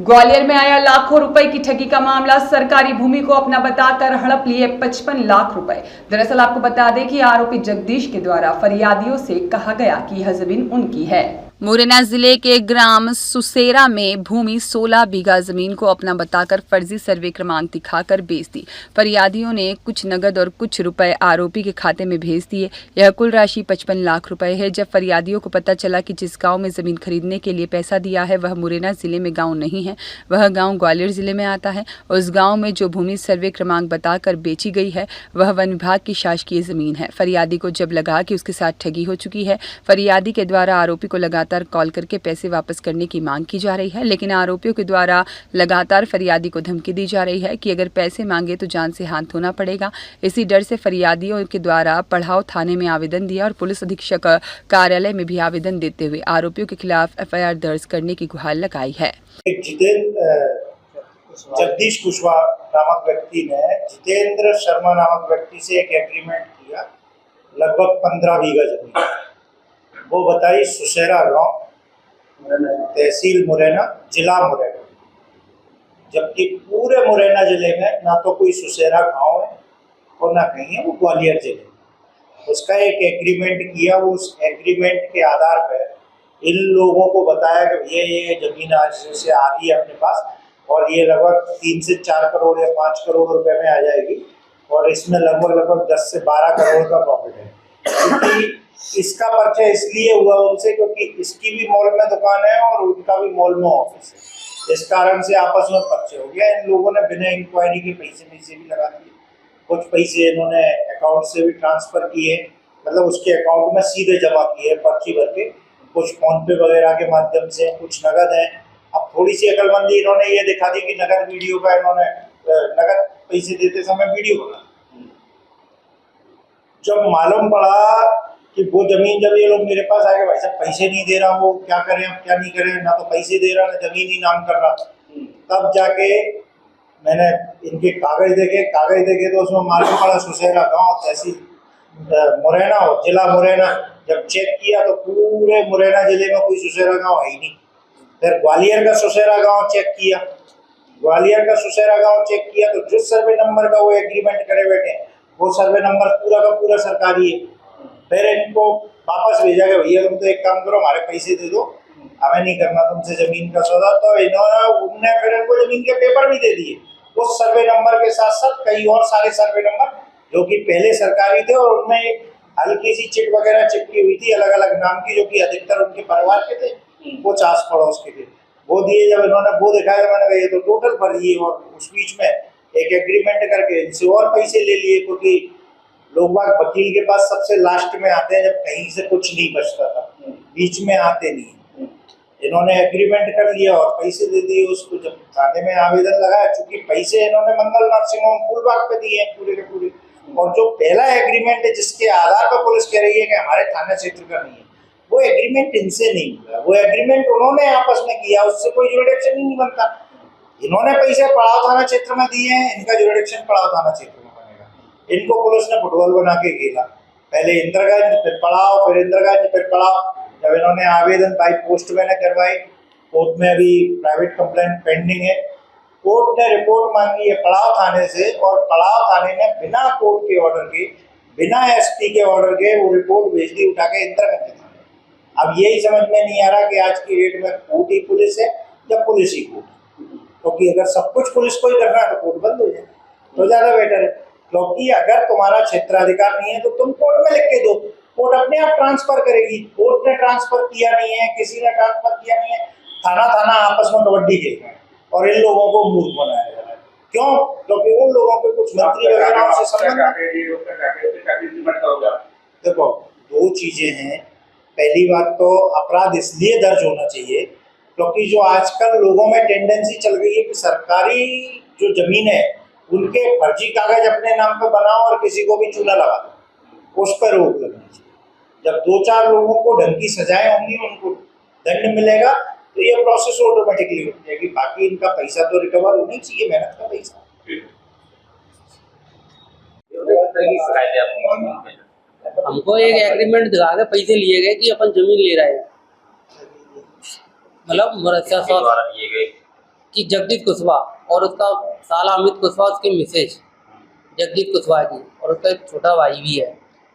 ग्वालियर में आया लाखों रुपए की ठगी का मामला। सरकारी भूमि को अपना बताकर हड़प लिए 55 लाख रुपए। दरअसल आपको बता दें कि आरोपी जगदीश के द्वारा फरियादियों से कहा गया कि यह जमीन उनकी है। मुरैना जिले के ग्राम सुसेरा में भूमि 16 बीघा जमीन को अपना बताकर फर्जी सर्वे क्रमांक दिखाकर बेच दी। फरियादियों ने कुछ नगद और कुछ रुपए आरोपी के खाते में भेज दिए। यह कुल राशि 55 लाख रुपए है। जब फरियादियों को पता चला कि जिस गांव में जमीन खरीदने के लिए पैसा दिया है वह मुरैना जिले में गांव नहीं है, वह गांव ग्वालियर जिले में आता है। उस गांव में जो भूमि सर्वे क्रमांक बताकर बेची गई है वह वन विभाग की शासकीय जमीन है। फरियादी को जब लगा कि उसके साथ ठगी हो चुकी है, फरियादी के द्वारा आरोपी को लगातार कॉल करके पैसे वापस करने की मांग की जा रही है, लेकिन आरोपियों के द्वारा लगातार फरियादी को धमकी दी जा रही है कि अगर पैसे मांगे तो जान से हाथ धोना पड़ेगा। इसी डर से फरियादियों के द्वारा पड़ाव थाने में आवेदन दिया और पुलिस अधीक्षक कार्यालय में भी आवेदन देते हुए आरोपियों के खिलाफ FIR दर्ज करने की गुहार लगाई है। जगदीश कुशवाहा नामक व्यक्ति ने जितेंद्र शर्मा नामक व्यक्ति से एक एग्रीमेंट किया, लगभग 15 बीघा जमीन। वो बताई सुसेरा गांव, तहसील मुरैना, जिला मुरैना। जबकि पूरे मुरैना जिले में ना तो कोई सुसेरा गांव है और ना कहीं है, वो ग्वालियर जिले में। उसका एक एग्रीमेंट किया। वो उस एग्रीमेंट के आधार पर इन लोगों को बताया कि ये जमीन आज से आ रही है अपने पास और ये लगभग 3 से 4 करोड़ या 5 करोड़ रुपए में आ जाएगी और इसमें लगभग 10 से 12 करोड़ का प्रॉफिट है। क्योंकि इसका परिचय इसलिए हुआ उनसे क्योंकि इसकी भी मॉल में दुकान है और उनका भी मॉल में ऑफिस है। इस कारण से आपस में परिचय हो गया। इन लोगों ने बिना इंक्वायरी के पैसे भी लगा दिए। कुछ पैसे इन्होंने अकाउंट से भी ट्रांसफर किए, मतलब उसके अकाउंट में सीधे जमा किए पर्ची भर के। कुछ फोन पे वगैरह के माध्यम से, कुछ नगद है। अब थोड़ी सी अकलमंदी इन्होंने ये दिखा दी कि नगद वीडियो का इन्होंने नगद पैसे देते समय वीडियो बना। जब मालूम पड़ा कि वो जमीन, जब ये लोग मेरे पास आए भाई साहब पैसे नहीं दे रहा, वो क्या करें अब क्या नहीं करें, ना तो पैसे दे रहा ना जमीन ही नाम कर रहा, तब जाके मैंने इनके कागज देखे तो उसमें मालूम पड़ा सुसेरा गांव, तहसील मुरैना और जिला मुरैना। जब चेक किया तो पूरे मुरैना जिले में कोई सुसेरा गांव है ही नहीं। फिर ग्वालियर का सुसेरा गांव चेक किया, तो जिस सर्वे नंबर का वो एग्रीमेंट करे बैठे वो सर्वे नंबर पूरा का पूरा सरकारी है। फिर इनको वापस भेजा गया, भैया तुम तो एक काम करो, हमारे पैसे दे दो, हमें नहीं करना तुमसे जमीन का सौदा। तो उनने फिर इनको जमीन के पेपर भी दे दिए उस सर्वे नंबर के साथ साथ कई और सारे सर्वे नंबर जो कि पहले सरकारी थे और उनमें एक हल्की सी चिट वगैरह चिपकी हुई थी अलग अलग नाम की, जो कि अधिकतर उनके परिवार के थे, वो आस पड़ोस के थे। वो दिए। जब इन्होंने वो दिखाया मैंने कहा ये तो टोटल फर्जी है। और उस बीच में एक एग्रीमेंट करके इनसे और पैसे ले लिए, क्योंकि लोग बाग वकील के पास सबसे लास्ट में आते हैं जब कहीं से कुछ नहीं बचता था, बीच में आते नहीं। इन्होंने एग्रीमेंट कर लिया और पैसे दे दिए उसको। जब थाने में आवेदन लगाया, चूंकि पैसे इन्होंने मंगल नर्सिंग होम फूलबाग पे दिए हैं पूरे के पूरे, और जो पहला एग्रीमेंट है जिसके आधार पर पुलिस कह रही है कि हमारे थाना क्षेत्र का नहीं है, वो एग्रीमेंट इनसे नहीं मिला। वो एग्रीमेंट उन्होंने आपस में किया, उससे कोई जुरिडिक्शन ही नहीं बनता। इन्होंने पैसे पड़ाव थाना क्षेत्र में दिए हैं, इनका जुरिडिक्शन पड़ाव थाना क्षेत्र में बनेगा। इनको पुलिस ने फुटबॉल बना के खेला, पहले इंद्रगंज फिर पड़ाव, फिर इंद्रगंज फिर पड़ाव। जब इन्होंने आवेदन बाई पोस्ट में करवाई, कोर्ट में अभी प्राइवेट कंप्लेंट पेंडिंग है। कोर्ट ने रिपोर्ट मांगी है पड़ाव थाने से और पड़ाव थाने ने बिना कोर्ट के ऑर्डर के, बिना SP के ऑर्डर के वो रिपोर्ट भेज दी उठा के इंद्रगंज थाने। अब यही समझ में नहीं आ रहा कि आज की डेट में कोर्ट ही पुलिस है या पुलिस ही कोर्ट, क्योंकि अगर सब कुछ पुलिस को ही करना है तो कोर्ट बंद हो जाए तो ज्यादा बेटर है। क्योंकि अगर तुम्हारा क्षेत्राधिकार नहीं है तो तुम कोर्ट में लिख के दो, कोर्ट अपने आप ट्रांसफर करेगी। कोर्ट ने ट्रांसफर किया नहीं है, किसी ने ट्रांसफर किया नहीं है, थाना आपस में कबड्डी खेल रहे हैं और इन लोगों को मूर्ख बनाया जा रहा है। क्यों? क्योंकि उन लोगों के कुछ मंत्री वगैरह से संबंध। देखो, दो चीजें हैं। पहली बात तो अपराध इसलिए दर्ज होना चाहिए क्योंकि जो आजकल लोगों में टेंडेंसी चल गई है कि सरकारी जो जमीन है उनके फर्जी कागज अपने नाम पे बनाओ और किसी को भी चूना लगा दो, उस पर रोक लगनी चाहिए। जब 2-4 लोगों को ढंग की सजाएं होंगी, उनको दंड मिलेगा तो ये प्रोसेस ऑटोमेटिकली हो जाएगी। बाकी इनका पैसा तो रिकवर होना चाहिए, मेहनत का पैसा। हमको एक एग्रीमेंट दिखा के पैसे लिए गए कि अपन जमीन ले रहे हैं, मतलब कि जगदीश कुशवाहा और उसका साला अमित कुशवाहा, उसकी मिसेज जगदीश कुशवाहा जी, और उसका एक छोटा भाई भी है।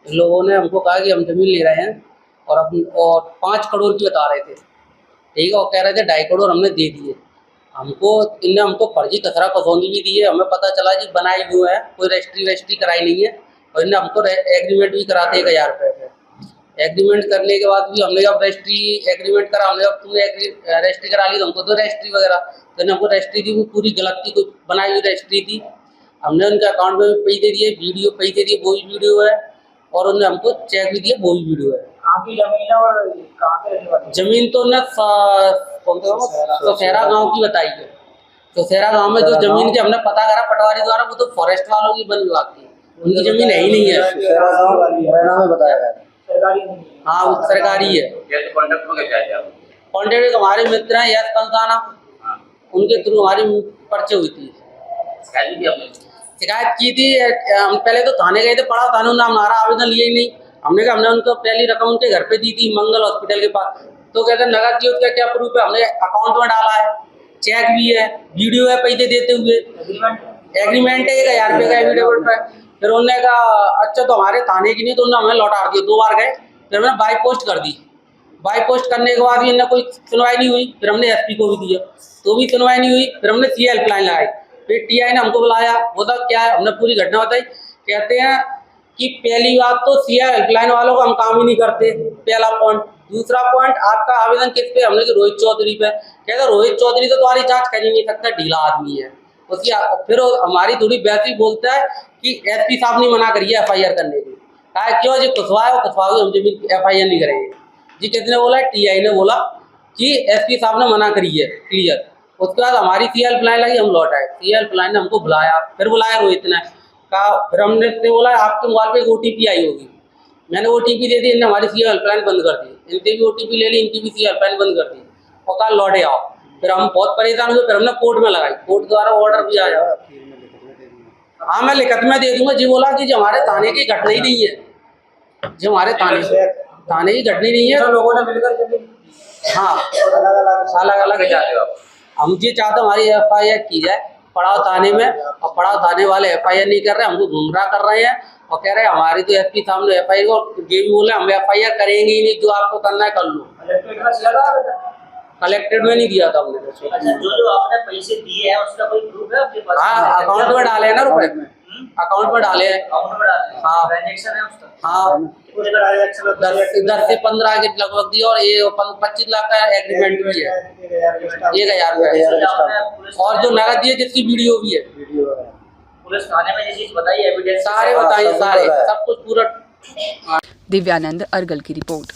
इन लोगों ने हमको कहा कि हम जमीन ले रहे हैं और 5 करोड़ की बता रहे थे, ठीक है, और कह रहे थे 2.5 करोड़ हमने दे दिए हमको। इनने हमको फर्जी कसरा कसौंदी भी दी है। हमें पता चला जी बनाई हुई है, कोई रजिस्ट्री कराई नहीं है, और इन्हें हमको एग्रीमेंट भी कराते 1000 रुपये पे। एग्रीमेंट करने के बाद भी हमने जब रजिस्ट्री एग्रीमेंट करा, हमने जब तुमने रजिस्ट्री करा ली तो हमको तो रजिस्ट्री वगैरह, तो हमको रजिस्ट्री थी वो पूरी गलत थी, कोई बनाई हुई रजिस्ट्री थी। हमने उनके अकाउंट में भी पैसे दे दिए, वीडियो पैसे दिए, वो भी वीडियो है, और उन्होंने हमको चेक भी दिया, वो भी वीडियो है। आपकी जमीन है और कहाँ पे रहने वाली? जमीन तो उन्हें सोसेरा गांव की बताई है। सोसेरा गांव में जो जमीन की हमने पता करा पटवारी द्वारा, वो तो फॉरेस्ट वालों की वन विभाग की, उनकी जमीन है ही नहीं है। मुरैना में बताया गया सरकारी नहीं है। हाँ वो सरकारी है। कॉन्टेक्ट हमारे मित्र हैं यश कंसाना, उनके थ्रू हमारी पर्चे हुई थी। शिकायत की थी, हम पहले तो थाने गए थे, पड़ा थाने ने हमारा आवेदन लिया ही नहीं। हमने कहा हमने उनको पहली रकम उनके घर पे दी थी मंगल हॉस्पिटल के पास, तो कहते नगद दिए, उसका क्या प्रूफ है? हमने अकाउंट में डाला है, चेक भी है, वीडियो है पैसे देते हुए, एग्रीमेंट है 1000 रुपये का एफिडेविट पे। फिर उन्होंने कहा अच्छा तो हमारे थाने की नहीं, तो उन्होंने हमें लौटा दिया। 2 बार गए, फिर हमने बाई पोस्ट कर दी। बाई पोस्ट करने के बाद भी इन्हें कोई सुनवाई नहीं हुई। फिर हमने एसपी को भी दिया, तो भी सुनवाई नहीं हुई। फिर हमने सी हेल्पलाइन लगाई, फिर टीआई ने हमको बुलाया, वो सब क्या है, हमने पूरी घटना बताई। कहते हैं कि पहली बात तो सी हेल्पलाइन वालों को हम काम ही नहीं करते, पहला पॉइंट। दूसरा पॉइंट, आपका आवेदन किस पे? हमने कि रोहित चौधरी पे। कहते रोहित चौधरी तो तुम्हारी जांच कर ही नहीं सकता, ढीला आदमी है उसकी। फिर हमारी थोड़ी वैसी बोलता है कि एसपी साहब ने मना करी है FIR करने की। कहा क्यों जी? कुशवाहा है, कुशवाहा हम जमीन FIR नहीं करेंगे जी। किसने बोला? टीआई ने बोला कि एसपी साहब ने मना करी है, क्लियर। उसके बाद हमारी सी हेल्पलाइन लगी, हम लौट आए। सी हेल्पलाइन ने हमको बुलाया, फिर बुलाया रोहित ने, कहा, फिर हमने बोला आपके मोबाइल पे एक OTP आई होगी। मैंने OTP दे दी, इन्होंने हमारी सी हेल्पलाइन बंद कर दी। इनसे भी OTP ले ली, इनकी भी सी हेल्पलाइन बंद कर दी, और कहा लौटे आओ। फिर हम बहुत परेशान हुए, फिर हमने कोर्ट में लगाई, कोर्ट द्वारा ऑर्डर भी आया। हाँ मैं लिखत में दे दूंगा जी। बोला कि जो हमारे थाने की घटना ही नहीं है, जो हमारे थाने की घटना नहीं है। लोगों ने मिलकर जमीन हाँ अलग अलग हम ये चाहते हमारी FIR की जाए पड़ाव थाने में, और पड़ाव थाने वाले FIR नहीं कर रहे, हमको गुमराह कर रहे हैं, और कह रहे हैं हमारी तो एसपी सामने FIR को, ये भी बोले हम FIR करेंगे ही नहीं, जो आपको करना है कर लो। कलेक्टेड में नहीं दिया था हमने। अच्छा, जो आपने पैसे दिए हैं उसका कोई प्रूफ है आपके पास? हाँ अकाउंट में डाले हैं ना रुपए, अकाउंट में डाले हैं। अकाउंट में डाले हैं, हाँ ट्रांजैक्शन है उसका? हाँ 10 से 15 के लगभग दिया, और ये 25 लाख का एग्रीमेंट भी है, 1000 रुपये, और जो नगद दिए जिसकी वीडियो भी है। पुलिस थाने में ये चीज बताई, एविडेंस सारे बताइए, सारे सब कुछ पूरा। दिव्यानंद अर्गल की रिपोर्ट।